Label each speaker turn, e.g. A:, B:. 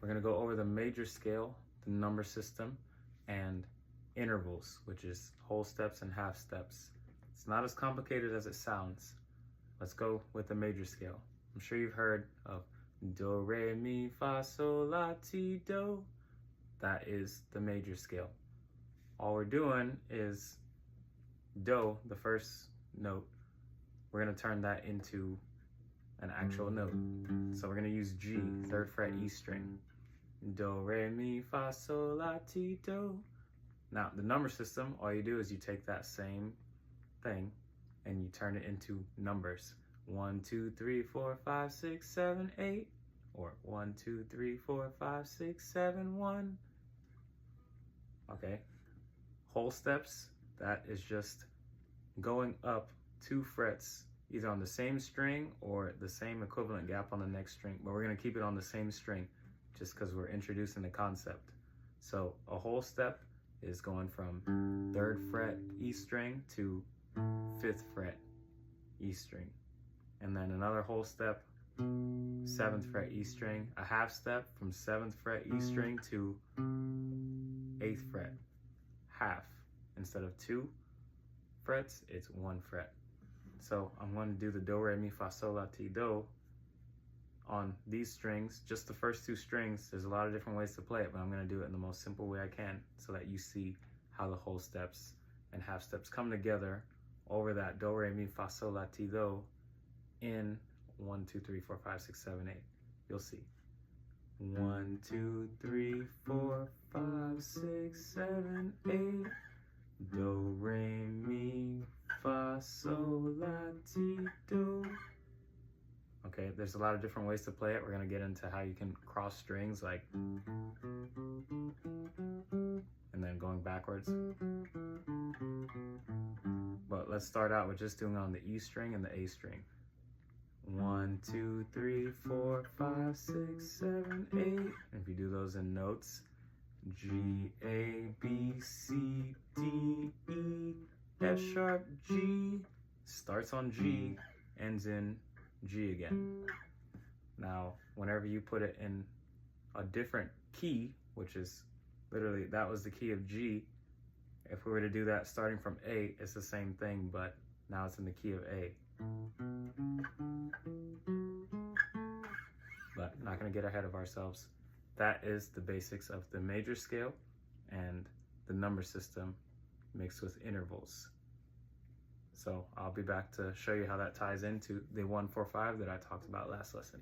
A: we're gonna go over the major scale, the number system, and intervals, which is whole steps and half steps. It's not as complicated as it sounds. Let's go with the major scale. I'm sure you've heard of do, re, mi, fa, sol, la, ti, do. That is the major scale. All we're doing is do, the first note, we're gonna turn that into an actual note. So we're gonna use G, 3rd fret E string. Do, re, mi, fa, sol, la, ti, do. Now, the number system, all you do is you take that same thing and you turn it into numbers. 1, 2, 3, 4, 5, 6, 7, 8. Or 1, 2, 3, 4, 5, 6, 7, 1. Okay. Whole steps, that is just going up 2 frets, either on the same string or the same equivalent gap on the next string, but we're gonna keep it on the same string just because we're introducing the concept. So a whole step is going from 3rd fret E string to 5th fret E string. And then another whole step, 7th fret E string, a half step from 7th fret E string to 8th fret, half. Instead of 2 frets, it's 1 fret. So I'm going to do the do, re, mi, fa, sol, la, ti, do on these strings, just the first 2 strings. There's a lot of different ways to play it, but I'm going to do it in the most simple way I can so that you see how the whole steps and half steps come together over that do, re, mi, fa, sol, la, ti, do in 1, 2, 3, 4, 5, 6, 7, 8. You'll see. 1, 2, 3, 4, 5, 6, 7, 8. Do, re, mi, fa, sol, la, ti, do. Okay, there's a lot of different ways to play it. We're gonna get into how you can cross strings, like, and then going backwards. But let's start out with just doing on the E string and the A string. 1, 2, 3, 4, 5, 6, 7, 8. And if you do those in notes, G, A, B, C, D, E, F sharp, G, starts on G, ends in G again. Now, whenever you put it in a different key, which is literally, that was the key of G, if we were to do that starting from A, it's the same thing, but now it's in the key of A. But not gonna get ahead of ourselves. That is the basics of the major scale and the number system mixed with intervals. So I'll be back to show you how that ties into the 1, 4, 5 that I talked about last lesson.